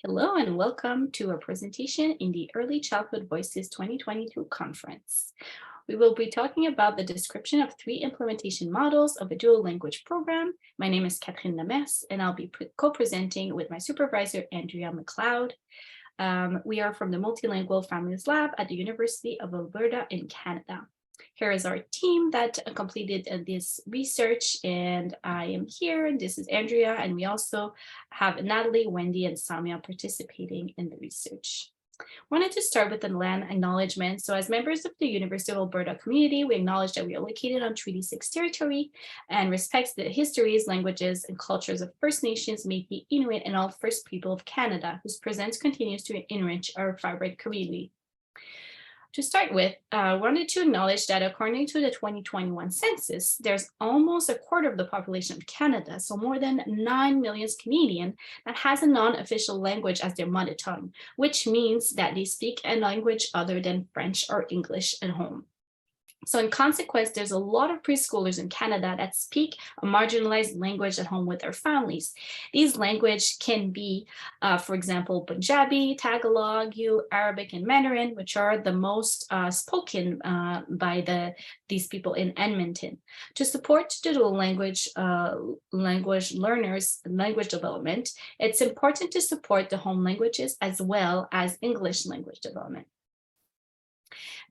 Hello and welcome to a presentation in the Early Childhood Voices 2022 conference. We will be talking about the description of 3 implementation models of a dual language program. My name is Catherine Lemers, and I'll be co-presenting with my supervisor, Andrea McLeod. We are from the Multilingual Families Lab at the University of Alberta in Canada. Here is our team that completed this research, and I am here, and this is Andrea, and we also have Natalie, Wendy, and Samia participating in the research. Wanted to start with the land acknowledgement. So as members of the University of Alberta community, we acknowledge that we are located on Treaty 6 territory and respects the histories, languages, and cultures of First Nations, Métis, Inuit, and all First People of Canada, whose presence continues to enrich our vibrant community. To start with, I wanted to acknowledge that according to the 2021 census, there's almost a quarter of the population of Canada, so more than 9 million Canadian, that has a non-official language as their mother tongue, which means that they speak a language other than French or English at home. So in consequence, there's a lot of preschoolers in Canada that speak a marginalized language at home with their families. These languages can be, for example, Punjabi, Tagalog, Arabic, and Mandarin, which are the most spoken by these people in Edmonton. To support digital language learners' language development, it's important to support the home languages as well as English language development.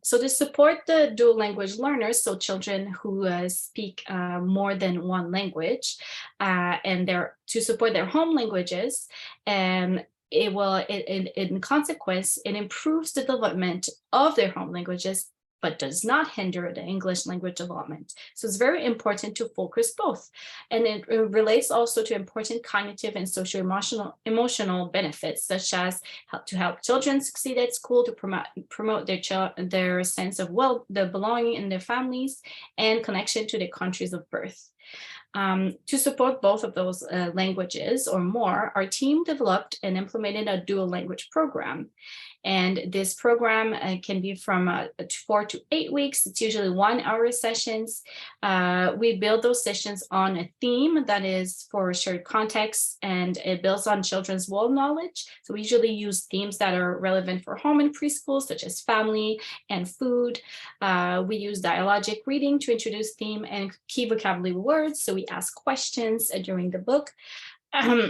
So to support the dual language learners, so children who speak more than one language, and to support their home languages, and in consequence, it improves the development of their home languages, but does not hinder the English language development. So it's very important to focus both. And it relates also to important cognitive and social-emotional benefits, such as to help children succeed at school, to promote their sense of the belonging in their families and connection to their countries of birth. To support both of those languages or more, our team developed and implemented a dual language program. And this program can be from 4 to 8 weeks. It's usually 1-hour sessions. We build those sessions on a theme that is for shared context, and it builds on children's world knowledge. So we usually use themes that are relevant for home and preschool, such as family and food. We use dialogic reading to introduce theme and key vocabulary words. So we ask questions during the book.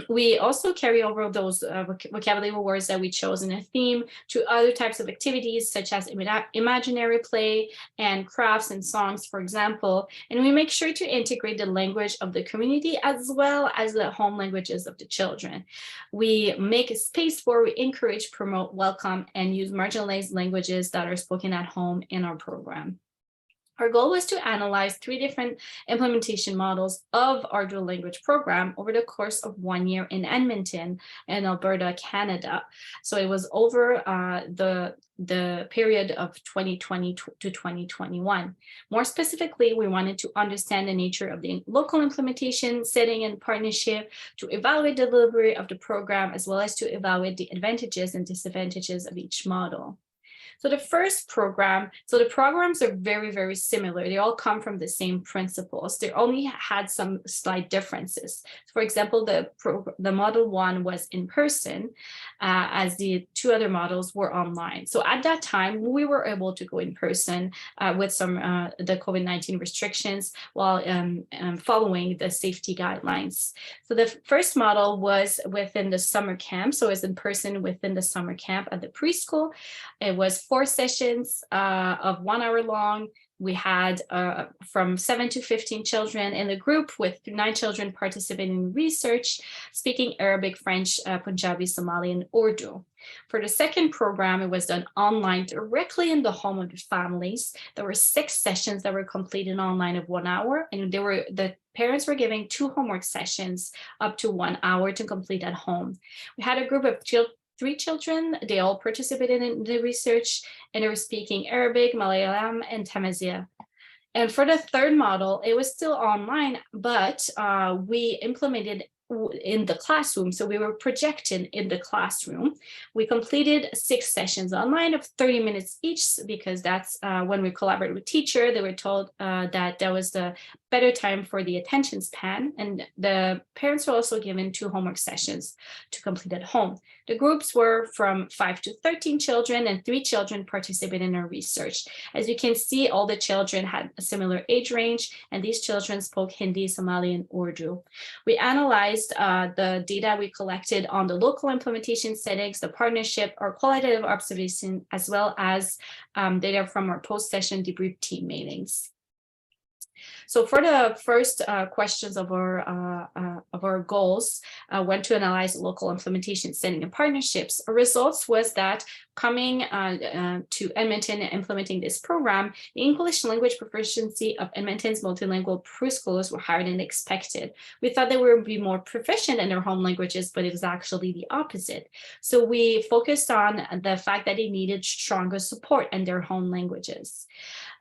We also carry over those vocabulary words that we chose in a theme to other types of activities, such as imaginary play and crafts and songs, for example. And we make sure to integrate the language of the community as well as the home languages of the children. We make a space where we encourage, promote, welcome, and use marginalized languages that are spoken at home in our program. Our goal was to analyze 3 different implementation models of our dual language program over the course of 1 year in Edmonton and Alberta, Canada. So it was over the period of 2020 to 2021. More specifically, we wanted to understand the nature of the local implementation, setting, and partnership, to evaluate the delivery of the program, as well as to evaluate the advantages and disadvantages of each model. So the first program, so the programs are very, very similar. They all come from the same principles. They only had some slight differences. For example, the model 1 was in person, as the 2 other models were online. So at that time, we were able to go in person with some the COVID-19 restrictions while following the safety guidelines. So the first model was within the summer camp. So it was in person within the summer camp at the preschool. It was 4 sessions of 1 hour long. We had from 7 to 15 children in the group, with 9 children participating in research, speaking Arabic, French, Punjabi, Somali, and Urdu. For the second program, it was done online directly in the home of the families. There were 6 sessions that were completed online of 1 hour, and the parents were giving 2 homework sessions up to 1 hour to complete at home. We had a group of 3 children. They all participated in the research, and they were speaking Arabic, Malayalam, and Tamazight. And for the third model, it was still online, but we implemented in the classroom. So we were projecting in the classroom. We completed 6 sessions online of 30 minutes each, because that's when we collaborated with teacher. They were told that was the better time for the attention span, and the parents were also given 2 homework sessions to complete at home. The groups were from 5 to 13 children, and 3 children participated in our research. As you can see, all the children had a similar age range, and these children spoke Hindi, Somali, and Urdu. We analyzed the data we collected on the local implementation settings, the partnership, or qualitative observation, as well as data from our post-session debrief team meetings. So for the first questions of our goals, when to analyze local implementation setting and partnerships, our results was that coming to Edmonton and implementing this program, the English language proficiency of Edmonton's multilingual preschoolers were higher than expected. We thought they would be more proficient in their home languages, but it was actually the opposite. So we focused on the fact that they needed stronger support in their home languages.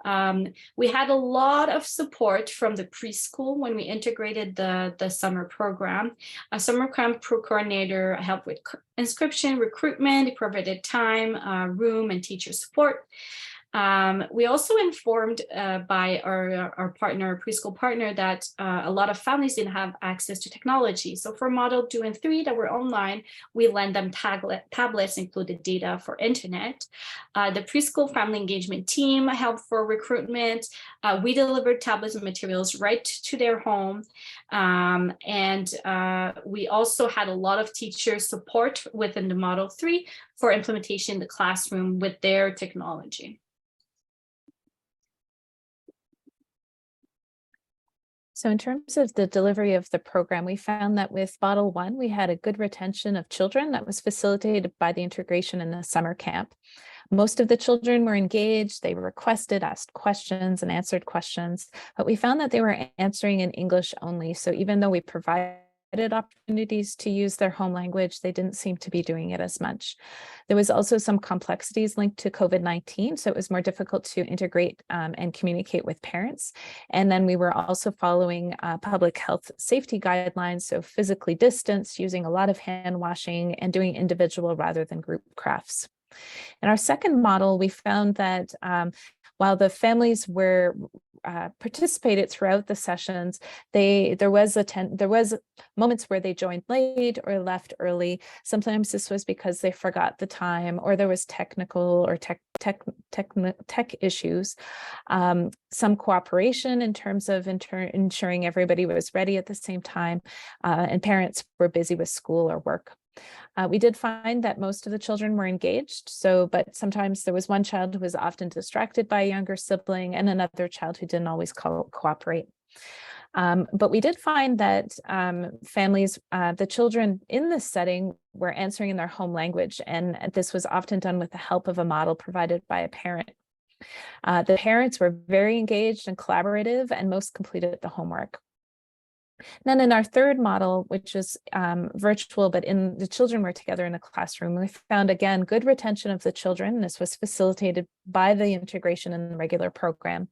We had a lot of support from the preschool when we integrated the summer program. A summer camp coordinator helped with inscription, recruitment, they provided time, room, and teacher support. We also informed by our partner, preschool partner, that a lot of families didn't have access to technology. So for model 2 and 3 that were online, we lent them tablets, included data for internet. The preschool family engagement team helped for recruitment. We delivered tablets and materials right to their home. And we also had a lot of teacher support within the model 3 for implementation in the classroom with their technology. So in terms of the delivery of the program, we found that with Model 1, we had a good retention of children that was facilitated by the integration in the summer camp. Most of the children were engaged, they requested, asked questions, and answered questions, but we found that they were answering in English only. So even though we provided opportunities to use their home language, they didn't seem to be doing it as much. There was also some complexities linked to COVID-19, so it was more difficult to integrate and communicate with parents. And then we were also following public health safety guidelines, so physically distanced, using a lot of hand washing, and doing individual rather than group crafts. In our second model, we found that while the families were participated throughout the sessions, there was moments where they joined late or left early. Sometimes this was because they forgot the time, or there was technical or tech issues. Some cooperation in terms of ensuring everybody was ready at the same time, and parents were busy with school or work. We did find that most of the children were engaged, but sometimes there was one child who was often distracted by a younger sibling and another child who didn't always cooperate. But we did find that families, the children in this setting were answering in their home language, and this was often done with the help of a model provided by a parent. The parents were very engaged and collaborative, and most completed the homework. Then in our third model, which is virtual, but the children were together in the classroom, we found, again, good retention of the children. This was facilitated by the integration in the regular program.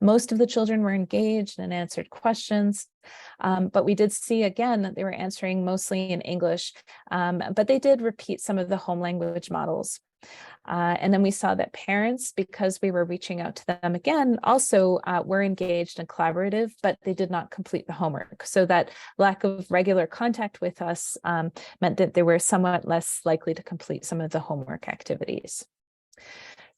Most of the children were engaged and answered questions, but we did see, again, that they were answering mostly in English, but they did repeat some of the home language models. And then we saw that parents, because we were reaching out to them again, also were engaged and collaborative, but they did not complete the homework. So that lack of regular contact with us meant that they were somewhat less likely to complete some of the homework activities.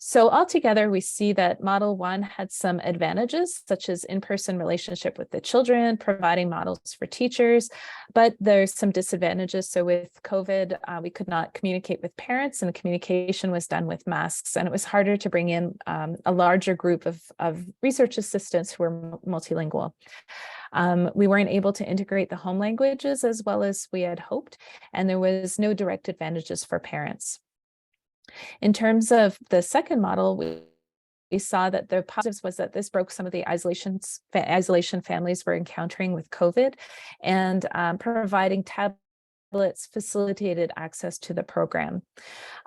So altogether, we see that Model 1 had some advantages, such as in-person relationship with the children, providing models for teachers, but there's some disadvantages. So with COVID, we could not communicate with parents, and the communication was done with masks, and it was harder to bring in a larger group of research assistants who were multilingual. We weren't able to integrate the home languages as well as we had hoped, and there was no direct advantages for parents. In terms of the second model, we saw that the positives was that this broke some of the isolation families were encountering with COVID, and providing tablets facilitated access to the program.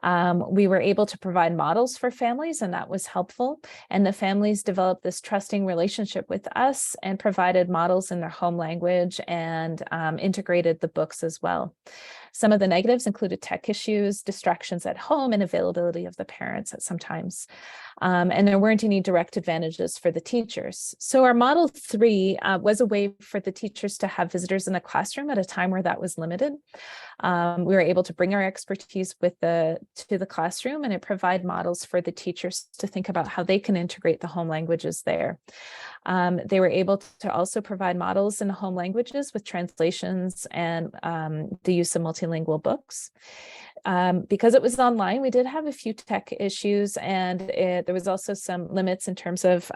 We were able to provide models for families, and that was helpful. And the families developed this trusting relationship with us and provided models in their home language, and integrated the books as well. Some of the negatives included tech issues, distractions at home, and availability of the parents at sometimes. And there weren't any direct advantages for the teachers. So our Model 3 was a way for the teachers to have visitors in the classroom at a time where that was limited. We were able to bring our expertise to the classroom, and it provided models for the teachers to think about how they can integrate the home languages there. They were able to also provide models in home languages with translations and the use of multilingual books. Because it was online, we did have a few tech issues, and there was also some limits in terms of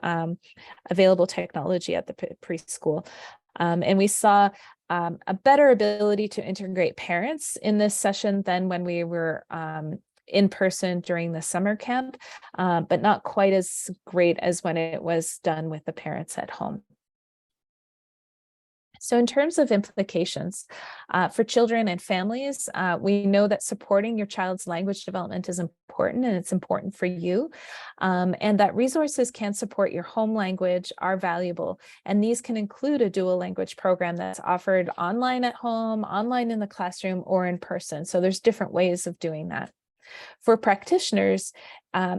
available technology at the preschool. And we saw a better ability to integrate parents in this session than when we were in person during the summer camp, but not quite as great as when it was done with the parents at home. So in terms of implications for children and families, we know that supporting your child's language development is important, and it's important for you, and that resources can support your home language are valuable. And these can include a dual language program that's offered online at home, online in the classroom, or in person. So there's different ways of doing that. For practitioners,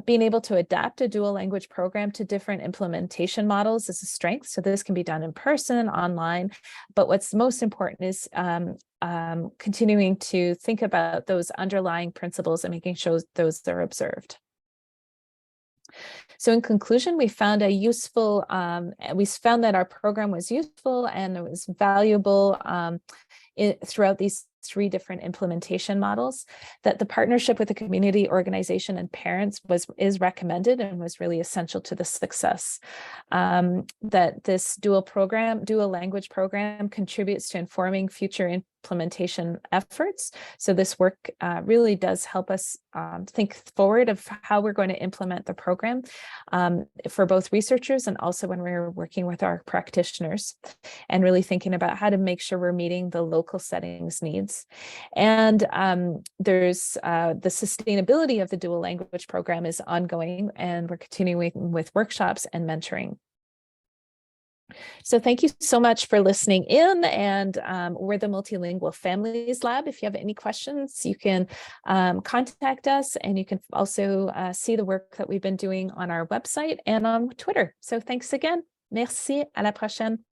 being able to adapt a dual language program to different implementation models is a strength. So this can be done in person, online, but what's most important is continuing to think about those underlying principles and making sure those are observed. So in conclusion, we found that our program was useful and it was valuable throughout these 3 different implementation models, that the partnership with the community, organization, and parents is recommended and was really essential to the success. That this dual language program contributes to informing future implementation efforts. So this work really does help us think forward of how we're going to implement the program for both researchers and also when we're working with our practitioners, and really thinking about how to make sure we're meeting the local settings needs. And there's the sustainability of the dual language program is ongoing, and we're continuing with workshops and mentoring. So thank you so much for listening in, and we're the Multilingual Families Lab. If you have any questions, you can contact us, and you can also see the work that we've been doing on our website and on Twitter. So thanks again. Merci. À la prochaine.